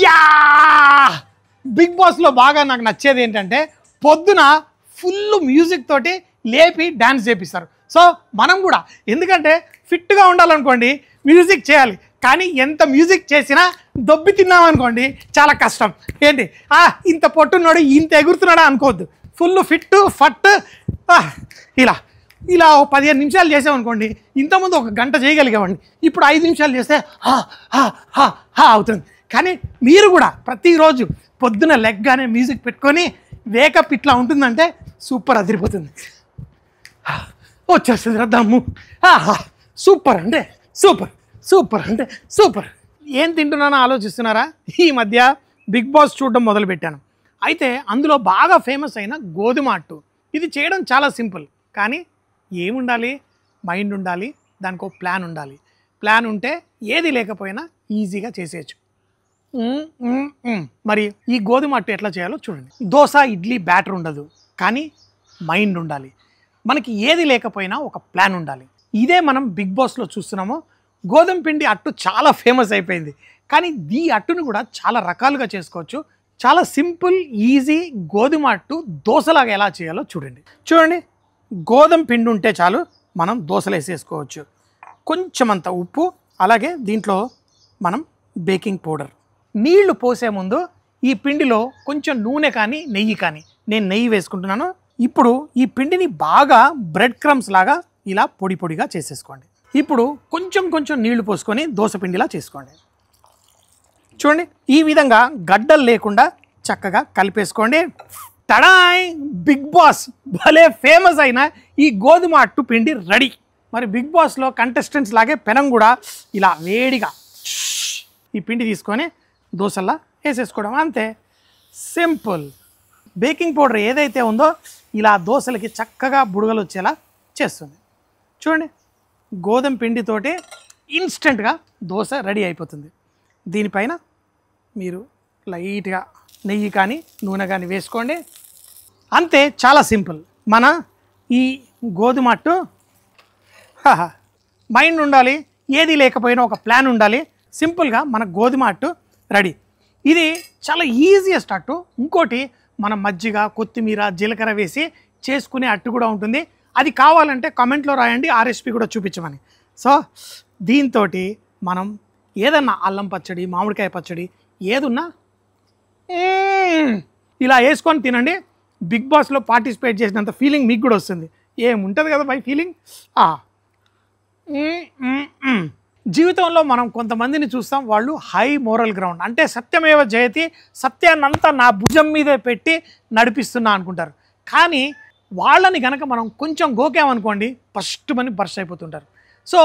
Yeah big బాస్లో బాగా నాకు నచ్చేది ఏంటంటే పొద్దున ఫుల్ మ్యూజిక్ తోటి లేపి డ్యాన్స్ చేపిస్తారు. సో మనం కూడా ఎందుకంటే ఫిట్గా ఉండాలనుకోండి మ్యూజిక్ చేయాలి. కానీ ఎంత మ్యూజిక్ చేసినా దొబ్బి తిన్నామనుకోండి చాలా కష్టం. ఏంటి ఇంత పొట్టున్నాడు ఇంత ఎగురుతున్నాడా అనుకోవద్దు. ఫుల్ ఫిట్ ఫట్ ఇలా ఇలా 15 నిమిషాలు చేసామనుకోండి. ఇంతకుముందు 1 గంట చేయగలిగేవాడిని, ఇప్పుడు 5 నిమిషాలు చేస్తే అవుతుంది. కానీ మీరు కూడా ప్రతిరోజు పొద్దున లెగ్గానే మ్యూజిక్ పెట్టుకొని వేకప్ ఇట్లా ఉంటుందంటే సూపర్ అదిరిపోతుంది. వచ్చేస్తుంది రద్దమ్ము. సూపర్ అంటే సూపర్, సూపర్ అంటే సూపర్. ఏం తింటున్నానో ఆలోచిస్తున్నారా? ఈ మధ్య బిగ్ బాస్ చూడడం మొదలుపెట్టాను. అయితే అందులో బాగా ఫేమస్ అయిన గోధుమ అట్టు. ఇది చేయడం చాలా సింపుల్, కానీ ఏముండాలి? మైండ్ ఉండాలి, దానికి ప్లాన్ ఉండాలి. ప్లాన్ ఉంటే ఏది లేకపోయినా ఈజీగా చేసేయచ్చు. మరి ఈ గోధుమ అట్టు ఎట్లా చేయాలో చూడండి. దోశ ఇడ్లీ బ్యాటర్ ఉండదు, కానీ మైండ్ ఉండాలి. మనకి ఏది లేకపోయినా ఒక ప్లాన్ ఉండాలి. ఇదే మనం బిగ్ బాస్లో చూస్తున్నాము. గోధుమ పిండి అట్టు చాలా ఫేమస్ అయిపోయింది, కానీ ఈ అట్టును కూడా చాలా రకాలుగా చేసుకోవచ్చు. చాలా సింపుల్ ఈజీ గోధుమ అట్టు దోశలాగా ఎలా చేయాలో చూడండి. గోధుమ పిండి ఉంటే చాలు, మనం దోశలు వేసేసుకోవచ్చు. కొంచెం అంత ఉప్పు, అలాగే దీంట్లో మనం బేకింగ్ పౌడర్. నీళ్లు పోసే ముందు ఈ పిండిలో కొంచెం నూనె కానీ నెయ్యి కానీ, నేను నెయ్యి వేసుకుంటున్నాను. ఇప్పుడు ఈ పిండిని బాగా బ్రెడ్ క్రమ్స్ లాగా ఇలా పొడి పొడిగా చేసేసుకోండి. ఇప్పుడు కొంచెం నీళ్లు పోసుకొని దోశ పిండిలా చేసుకోండి. చూడండి, ఈ విధంగా గడ్డలు లేకుండా చక్కగా కలిపేసుకోండి. టడాయ్! బిగ్ బాస్ భలే ఫేమస్ అయిన ఈ గోధుమ అట్టు పిండి రెడీ. మరి బిగ్ బాస్లో కంటెస్టెంట్స్ లాగే పెనం కూడా ఇలా వేడిగా ఈ పిండి తీసుకొని దోశల్లా వేసేసుకోవడం, అంతే సింపుల్. బేకింగ్ పౌడర్ ఏదైతే ఉందో ఇలా దోశలకి చక్కగా బుడగలు వచ్చేలా చేస్తుంది. చూడండి, గోధుమ పిండితోటి ఇన్స్టెంట్గా దోశ రెడీ అయిపోతుంది. దీనిపైన మీరు లైట్గా నెయ్యి కానీ నూనె కానీ వేసుకోండి, అంతే. చాలా సింపుల్. మన ఈ గోధుమ అట్టు మైండ్ ఉండాలి, ఏది లేకపోయినా ఒక ప్లాన్ ఉండాలి. సింపుల్గా మన గోధుమ అట్టు రెడీ. ఇది చాలా ఈజియెస్ట్ అట్టు. ఇంకోటి మనం మజ్జిగ కొత్తిమీర జీలకర్ర వేసి చేసుకునే అట్టు కూడా ఉంటుంది. అది కావాలంటే కామెంట్లో రాయండి, ఆ రెసిపీ కూడా చూపించమని. సో దీంతో మనం ఏదన్నా అల్లం పచ్చడి మామిడికాయ పచ్చడి ఏదున్నా ఇలా వేసుకొని తినండి. బిగ్ బాస్లో పార్టిసిపేట్ చేసినంత ఫీలింగ్ మీకు కూడా వస్తుంది. ఏముంటుంది కదా బై ఫీలింగ్. జీవితంలో మనం కొంతమందిని చూస్తాం, వాళ్ళు హై మోరల్ గ్రౌండ్, అంటే సత్యమేవ జయతి, సత్యాన్నంతా నా భుజం మీదే పెట్టి నడిపిస్తున్నా అనుకుంటారు. కానీ వాళ్ళని కనుక మనం కొంచెం గోకామనుకోండి ఫస్ట్ మని బర్స్ట్ అయిపోతుంటారు. సో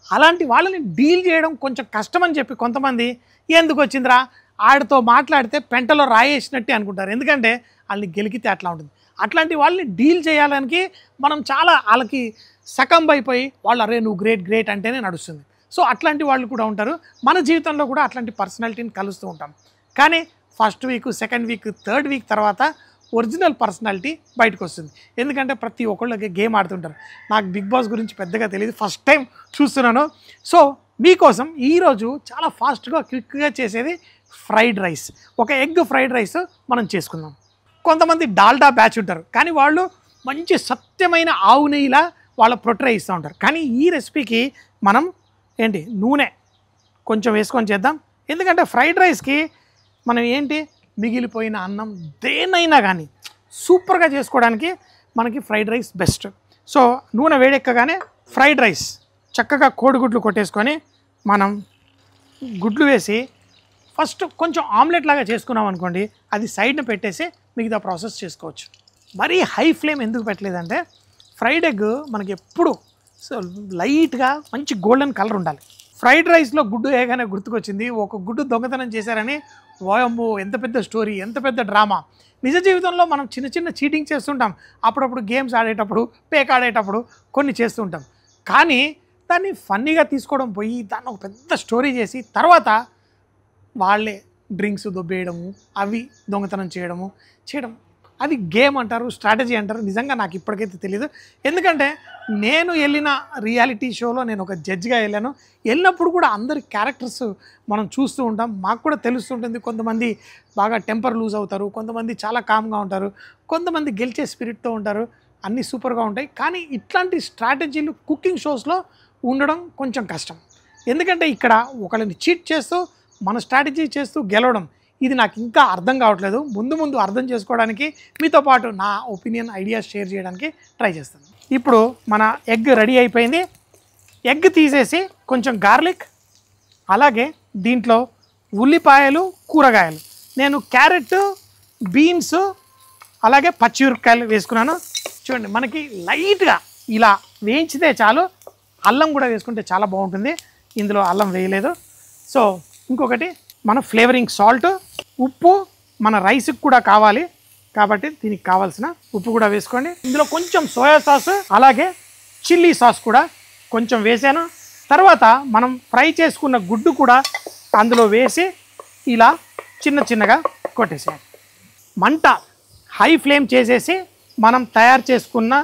అలాంటి వాళ్ళని డీల్ చేయడం కొంచెం కష్టమని చెప్పి కొంతమంది ఎందుకు వచ్చిందిరా ఆడితో మాట్లాడితే పెంటలో రాయేసినట్టే అనుకుంటారు. ఎందుకంటే వాళ్ళని గెలికితే అట్లా ఉంటుంది. అట్లాంటి వాళ్ళని డీల్ చేయాలని మనం చాలా వాళ్ళకి సకంబ్ అయిపోయి వాళ్ళు అరే నువ్వు గ్రేట్ అంటేనే నడుస్తుంది. సో అట్లాంటి వాళ్ళు కూడా ఉంటారు. మన జీవితంలో కూడా అట్లాంటి పర్సనాలిటీని కలుస్తూ ఉంటాం. కానీ first week, second week, third week తర్వాత ఒరిజినల్ పర్సనాలిటీ బయటకు వస్తుంది. ఎందుకంటే ప్రతి ఒక్కళ్ళకి గేమ్ ఆడుతుంటారు. నాకు బిగ్ బాస్ గురించి పెద్దగా తెలియదు, ఫస్ట్ టైం చూస్తున్నాను. సో మీకోసం ఈరోజు చాలా ఫాస్ట్గా క్విక్గా చేసేది ఫ్రైడ్ రైస్. ఒక ఎగ్ ఫ్రైడ్ రైస్ మనం చేసుకుందాం. కొంతమంది డాల్డా బ్యాచ్ ఉంటారు, కానీ వాళ్ళు మంచి సత్యమైన ఆవు నెయ్యిలా వాళ్ళ ప్రొట్రే ఇస్తూ ఉంటారు. కానీ ఈ రెసిపీకి మనం నూనె కొంచెం వేసుకొని చేద్దాం. ఎందుకంటే ఫ్రైడ్ రైస్కి మనం మిగిలిపోయిన అన్నం దేనైనా కానీ సూపర్గా చేసుకోవడానికి మనకి ఫ్రైడ్ రైస్ బెస్ట్. సో నూనె వేడెక్కగానే ఫ్రైడ్ రైస్ చక్కగా కోడిగుడ్లు కొట్టేసుకొని మనం గుడ్లు వేసి ఫస్ట్ కొంచెం ఆమ్లెట్ లాగా చేసుకున్నాం అనుకోండి, అది సైడ్న పెట్టేసి మిగతా ప్రాసెస్ చేసుకోవచ్చు. మరీ హై ఫ్లేమ్ ఎందుకు పెట్టలేదంటే ఫ్రైడ్ ఎగ్ మనకి ఎప్పుడు లైట్గా మంచి గోల్డెన్ కలర్ ఉండాలి. ఫ్రైడ్ రైస్లో గుడ్డు వేయగానే గుర్తుకొచ్చింది, ఒక గుడ్డు దొంగతనం చేశారని. వాయమ్మో ఎంత పెద్ద స్టోరీ, ఎంత పెద్ద డ్రామా. నిజ జీవితంలో మనం చిన్న చీటింగ్ చేస్తుంటాం. అప్పుడప్పుడు గేమ్స్ ఆడేటప్పుడు, పేక్ ఆడేటప్పుడు కొన్ని చేస్తుంటాం. కానీ దాన్ని ఫన్నీగా తీసుకోవడం పోయి దాన్ని ఒక పెద్ద స్టోరీ చేసి తర్వాత వాళ్ళే డ్రింక్స్ దొబ్బేయడము, అవి దొంగతనం చేయడం అది గేమ్ అంటారు, స్ట్రాటజీ అంటారు. నిజంగా నాకు ఇప్పటికైతే తెలియదు. ఎందుకంటే నేను వెళ్ళిన రియాలిటీ షోలో నేను ఒక జడ్జిగా వెళ్ళాను. వెళ్ళినప్పుడు కూడా అందరి క్యారెక్టర్స్ మనం చూస్తూ ఉంటాం, మాకు కూడా తెలుస్తుంటుంది. కొంతమంది బాగా టెంపర్ లూజ్ అవుతారు, కొంతమంది చాలా కామ్గా ఉంటారు, కొంతమంది గెలిచే స్పిరిట్తో ఉంటారు. అన్నీ సూపర్గా ఉంటాయి. కానీ ఇట్లాంటి స్ట్రాటజీలు కుకింగ్ షోస్లో ఉండడం కొంచెం కష్టం. ఎందుకంటే ఇక్కడ ఒకళ్ళని చీట్ చేస్తూ మన స్ట్రాటజీ చేస్తూ గెలవడం, ఇది నాకు ఇంకా అర్థం కావట్లేదు. ముందు అర్థం చేసుకోవడానికి మీతో పాటు నా ఒపీనియన్, ఐడియాస్ షేర్ చేయడానికి ట్రై చేస్తాను. ఇప్పుడు మన ఎగ్ రెడీ అయిపోయింది. ఎగ్ తీసేసి కొంచెం గార్లిక్, అలాగే దీంట్లో ఉల్లిపాయలు, కూరగాయలు, నేను క్యారెట్, బీన్స్, అలాగే పచ్చిమిరపకాయలు వేసుకున్నాను. చూడండి, మనకి లైట్గా ఇలా వేయించితే చాలు. అల్లం కూడా వేసుకుంటే చాలా బాగుంటుంది. ఇందులో అల్లం వేయలేదు. సో ఇంకొకటి మన ఫ్లేవరింగ్ సాల్ట్, ఉప్పు మన రైస్కి కూడా కావాలి కాబట్టి దీనికి కావాల్సిన ఉప్పు కూడా వేసుకోండి. ఇందులో కొంచెం సోయా సాస్, అలాగే చిల్లీ సాస్ కూడా కొంచెం వేసాను. తర్వాత మనం ఫ్రై చేసుకున్న గుడ్డు కూడా అందులో వేసి ఇలా చిన్నగా కొట్టేసేయాలి. మంట హై ఫ్లేమ్ చేసేసి మనం తయారు చేసుకున్న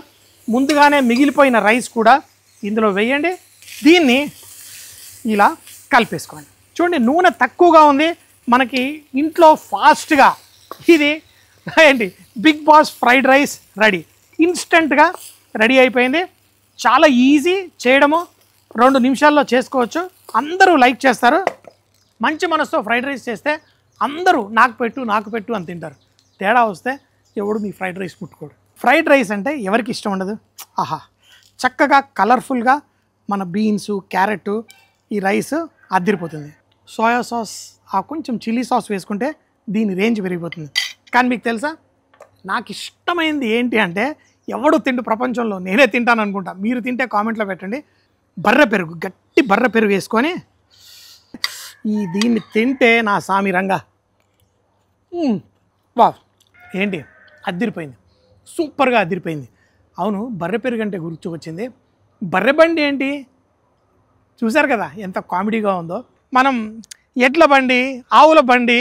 ముందుగానే మిగిలిపోయిన రైస్ కూడా ఇందులో వేయండి. దీన్ని ఇలా కలిపేసుకోండి. చూడండి, నూనె తక్కువగా ఉంది. మనకి ఇంట్లో ఫాస్ట్గా ఇది ఏంటి big boss fried rice ready. ఇన్స్టెంట్గా రెడీ అయిపోయింది. చాలా ఈజీ చేయడము, 2 నిమిషాల్లో చేసుకోవచ్చు. అందరూ లైక్ చేస్తారు. మంచి మనసుతో ఫ్రైడ్ రైస్ చేస్తే అందరూ నాకు పెట్టు అని తింటారు. తేడా వస్తే ఎవడు మీ ఫ్రైడ్ రైస్ ముట్టుకోడు. ఫ్రైడ్ రైస్ అంటే ఎవరికి ఇష్టం ఉండదు? ఆహా, చక్కగా కలర్ఫుల్గా మన బీన్స్, క్యారెట్, ఈ రైస్ అద్దిరిపోతుంది. సోయా సాస్, ఆ కొంచెం చిల్లీ సాస్ వేసుకుంటే దీని రేంజ్ పెరిగిపోతుంది. కానీ మీకు తెలుసా, నాకు ఇష్టమైంది ఏంటి అంటే, ఎవడు తిండు ప్రపంచంలో, నేనే తింటాను అనుకుంటా. మీరు తింటే కామెంట్లో పెట్టండి. బర్రె పెరుగు, గట్టి బర్రె పెరుగు వేసుకొని దీన్ని తింటే నా సామి రంగా వా ఏంటి అద్దిరిపోయింది, సూపర్గా అద్దిరిపోయింది. అవును, బర్రె పెరుగు అంటే గుర్తుకొచ్చింది. బర్రె బండి ఏంటి చూసారు కదా ఎంత కామెడీగా ఉందో. మనం ఎడ్ల బండి, ఆవుల బండి,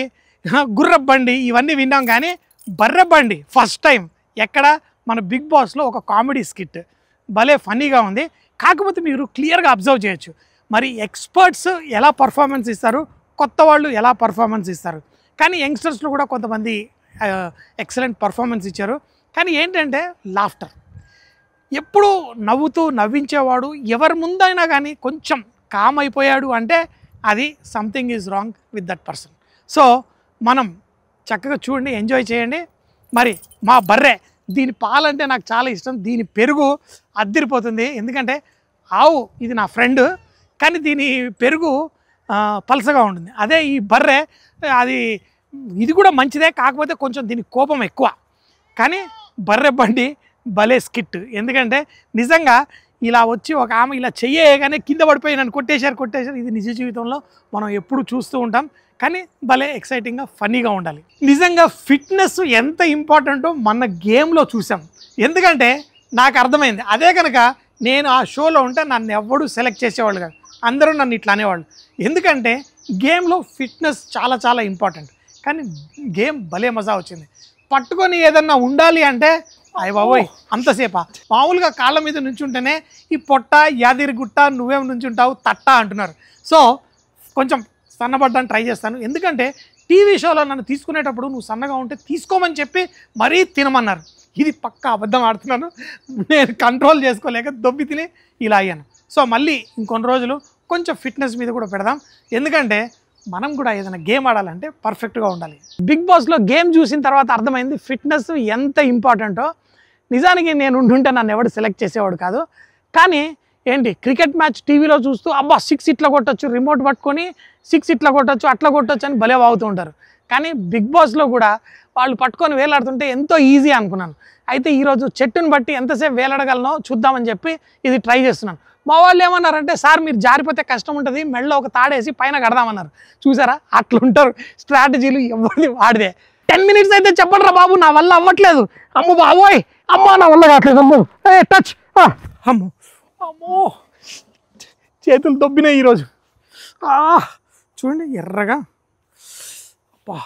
గుర్ర బండి ఇవన్నీ విన్నాం, కానీ బర్రె బండి ఫస్ట్ టైం ఎక్కడ మన బిగ్ బాస్లో ఒక కామెడీ స్కిట్ భలే ఫన్నీగా ఉంది. కాకపోతే మీరు క్లియర్గా అబ్జర్వ్ చేయొచ్చు, మరి ఎక్స్పర్ట్స్ ఎలా పర్ఫార్మెన్స్ ఇస్తారు, కొత్త వాళ్ళు ఎలా పర్ఫార్మెన్స్ ఇస్తారు. కానీ యంగ్స్టర్స్లో కూడా కొంతమంది ఎక్సలెంట్ పర్ఫార్మెన్స్ ఇచ్చారు. కానీ ఏంటంటే లాఫ్టర్, ఎప్పుడు నవ్వుతూ నవ్వించేవాడు. ఎవరి ముందైనా కానీ కొంచెం కామ్ అయిపోయాడు అంటే అది something is wrong with that person. So మనం చక్కగా చూడండి, ఎంజాయ్ చేయండి. మరి మా బర్రె, దీని పాలంటే నాకు చాలా ఇష్టం. దీని పెరుగు అద్దిరిపోతుంది. ఎందుకంటే ఆవు ఇది నా ఫ్రెండ్, కానీ దీని పెరుగు పలసగా ఉంటుంది. అదే ఈ బర్రె ఇది కూడా మంచిదే, కాకపోతే కొంచెం దీనికి కోపం ఎక్కువ. కానీ బర్రె బండి భలే స్కిట్. ఎందుకంటే నిజంగా ఇలా వచ్చి ఒక ఆమె ఇలా చెయ్యగానే కింద పడిపోయి నన్ను కొట్టేశారు. ఇది నిజ జీవితంలో మనం ఎప్పుడు చూస్తూ ఉంటాం. కానీ భలే ఎక్సైటింగ్గా, ఫన్నీగా ఉండాలి. నిజంగా ఫిట్నెస్ ఎంత ఇంపార్టెంటో మన గేమ్లో చూసాం. ఎందుకంటే నాకు అర్థమైంది. అదే కనుక నేను ఆ షోలో ఉంటే నన్ను ఎవడు సెలెక్ట్ చేసేవాళ్ళు కాదు, అందరూ నన్ను ఇట్లా అనేవాళ్ళు. ఎందుకంటే గేమ్లో ఫిట్నెస్ చాలా ఇంపార్టెంట్. కానీ గేమ్ భలే మజా వచ్చింది. పట్టుకొని ఏదన్నా ఉండాలి అంటే అయ్య బాబోయ్ అంతసేపా. మామూలుగా కాళ్ళ మీద నుంచుంటేనే ఈ పొట్ట, యాదిరిగుట్ట, నువ్వేం నుంచుంటావు తట్ట అంటున్నారు. సో కొంచెం సన్నబడ్డానికి ట్రై చేస్తాను. ఎందుకంటే టీవీ షోలో నన్ను తీసుకునేటప్పుడు నువ్వు సన్నగా ఉంటే తీసుకోమని చెప్పి మరీ తినమన్నారు. ఇది పక్కా అబద్ధం ఆడుతున్నాను. నేను కంట్రోల్ చేసుకోలేక దొబ్బి తిని ఇలా అయ్యాను. సో మళ్ళీ ఇంకొన్ని రోజులు కొంచెం ఫిట్నెస్ మీద కూడా పెడదాం. ఎందుకంటే మనం కూడా ఏదైనా గేమ్ ఆడాలంటే పర్ఫెక్ట్గా ఉండాలి. బిగ్ బాస్లో గేమ్ చూసిన తర్వాత అర్థమైంది ఫిట్నెస్ ఎంత ఇంపార్టెంటో. నిజానికి నేను ఉంటుంటే నన్ను ఎవడు సెలెక్ట్ చేసేవాడు కాదు. కానీ ఏంటి క్రికెట్ మ్యాచ్ టీవీలో చూస్తూ అబ్బా 6 ఇట్లా కొట్టచ్చు, రిమోట్ పట్టుకొని 6 ఇట్లా కొట్టచ్చు, అట్లా కొట్టచ్చు అని భలే వాగుతూ ఉంటారు. కానీ బిగ్ బాస్లో కూడా వాళ్ళు పట్టుకొని వేలాడుతుంటే ఎంతో ఈజీ అనుకున్నాను. అయితే ఈరోజు చెట్టుని బట్టి ఎంతసేపు వేలాడగలనో చూద్దామని చెప్పి ఇది ట్రై చేస్తున్నాను. మా వాళ్ళు ఏమన్నారంటే, సార్ మీరు జారిపోతే కష్టం ఉంటుంది, మెడలో ఒక తాడేసి పైన కడదామన్నారు. చూసారా అట్లుంటారు స్ట్రాటజీలు, ఎవరిది వాడిదే. 10 minutes అయితే చెప్పండి రా బాబు, నా వల్ల అవ్వట్లేదు. అమ్మ బాబోయ్, అమ్మ నా వల్ల కావట్లేదు, అమ్మో టచ్, అమ్మో అమ్మో చేతులు దొబ్బినాయి ఈరోజు. చూడండి ఎర్రగా, అబ్బా